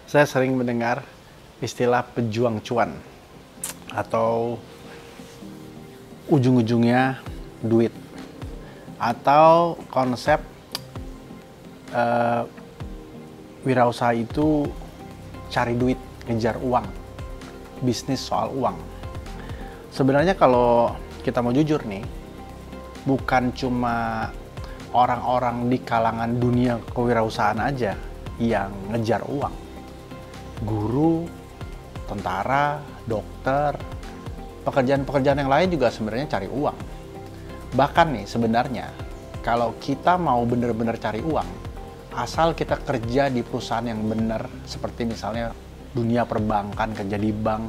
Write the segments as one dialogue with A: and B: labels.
A: Saya sering mendengar istilah pejuang cuan atau ujung-ujungnya duit atau konsep eh, wirausaha itu cari duit, ngejar uang, bisnis soal uang. Sebenarnya kalau kita mau jujur nih, bukan cuma orang-orang di kalangan dunia kewirausahaan aja yang ngejar uang. Guru, tentara, dokter, pekerjaan-pekerjaan yang lain juga sebenarnya cari uang. Bahkan nih sebenarnya, kalau kita mau benar-benar cari uang, asal kita kerja di perusahaan yang benar, seperti misalnya dunia perbankan, kerja di bank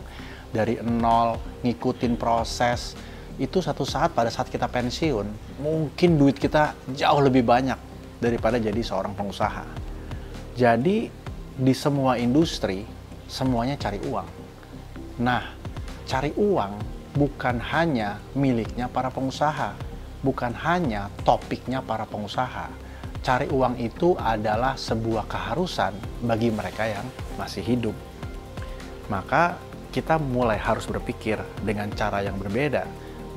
A: dari nol, ngikutin proses, itu satu saat pada saat kita pensiun, mungkin duit kita jauh lebih banyak daripada jadi seorang pengusaha. Jadi di semua industri, semuanya cari uang. Nah, cari uang bukan hanya miliknya para pengusaha, bukan hanya topiknya para pengusaha. Cari uang itu adalah sebuah keharusan bagi mereka yang masih hidup. Maka kita mulai harus berpikir dengan cara yang berbeda,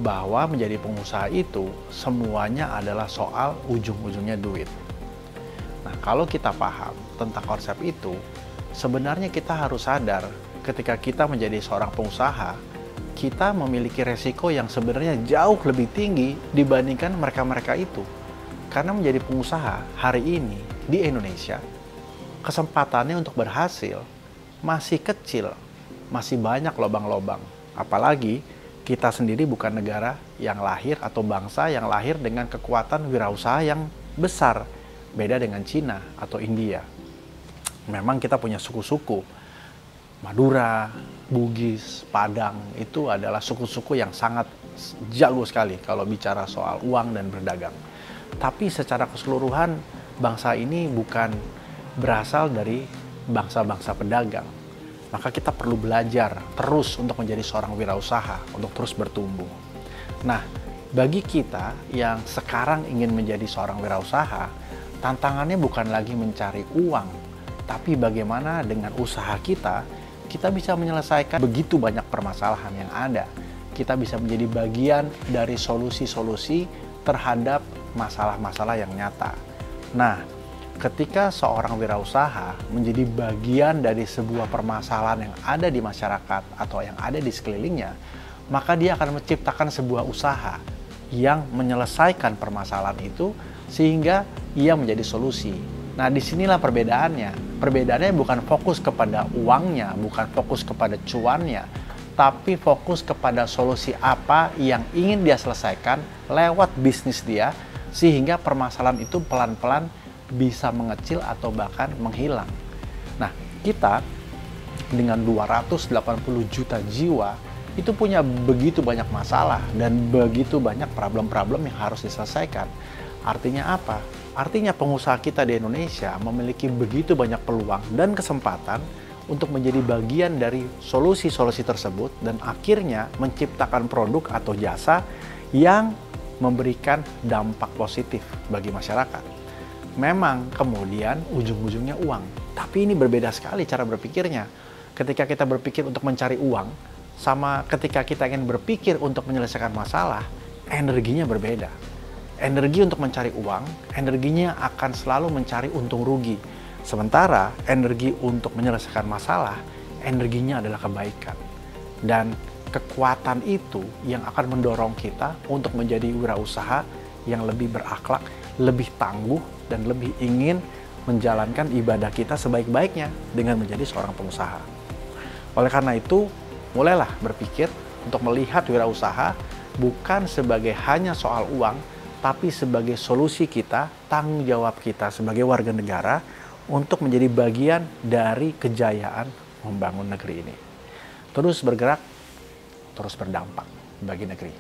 A: bahwa menjadi pengusaha itu semuanya adalah soal ujung-ujungnya duit. Nah, kalau kita paham tentang konsep itu, sebenarnya kita harus sadar ketika kita menjadi seorang pengusaha, kita memiliki resiko yang sebenarnya jauh lebih tinggi dibandingkan mereka-mereka itu. Karena menjadi pengusaha hari ini di Indonesia, kesempatannya untuk berhasil masih kecil, masih banyak lobang-lobang. Apalagi kita sendiri bukan negara yang lahir atau bangsa yang lahir dengan kekuatan wirausaha yang besar. Beda dengan Cina atau India. Memang kita punya suku-suku. Madura, Bugis, Padang, itu adalah suku-suku yang sangat jago sekali kalau bicara soal uang dan berdagang. Tapi secara keseluruhan, bangsa ini bukan berasal dari bangsa-bangsa pedagang. Maka kita perlu belajar terus untuk menjadi seorang wirausaha, untuk terus bertumbuh. Nah, bagi kita yang sekarang ingin menjadi seorang wirausaha, tantangannya bukan lagi mencari uang, tapi bagaimana dengan usaha kita bisa menyelesaikan begitu banyak permasalahan yang ada. Kita bisa menjadi bagian dari solusi-solusi terhadap masalah-masalah yang nyata. Nah, ketika seorang wirausaha menjadi bagian dari sebuah permasalahan yang ada di masyarakat atau yang ada di sekelilingnya, maka dia akan menciptakan sebuah usaha yang menyelesaikan permasalahan itu sehingga ia menjadi solusi. Nah, disinilah perbedaannya. Perbedaannya bukan fokus kepada uangnya, bukan fokus kepada cuannya, tapi fokus kepada solusi apa yang ingin dia selesaikan lewat bisnis dia, sehingga permasalahan itu pelan-pelan bisa mengecil atau bahkan menghilang. Nah, kita dengan 280 juta jiwa itu punya begitu banyak masalah dan begitu banyak problem-problem yang harus diselesaikan. Artinya apa? Artinya pengusaha kita di Indonesia memiliki begitu banyak peluang dan kesempatan untuk menjadi bagian dari solusi-solusi tersebut dan akhirnya menciptakan produk atau jasa yang memberikan dampak positif bagi masyarakat. Memang kemudian ujung-ujungnya uang, tapi ini berbeda sekali cara berpikirnya. Ketika kita berpikir untuk mencari uang, sama ketika kita ingin berpikir untuk menyelesaikan masalah, energinya berbeda. Energi untuk mencari uang, energinya akan selalu mencari untung rugi. Sementara energi untuk menyelesaikan masalah, energinya adalah kebaikan. Dan kekuatan itu yang akan mendorong kita untuk menjadi wirausaha yang lebih berakhlak, lebih tangguh, dan lebih ingin menjalankan ibadah kita sebaik-baiknya dengan menjadi seorang pengusaha. Oleh karena itu, mulailah berpikir untuk melihat wirausaha bukan sebagai hanya soal uang, tapi sebagai solusi kita, tanggung jawab kita sebagai warga negara untuk menjadi bagian dari kejayaan membangun negeri ini. Terus bergerak, terus berdampak bagi negeri.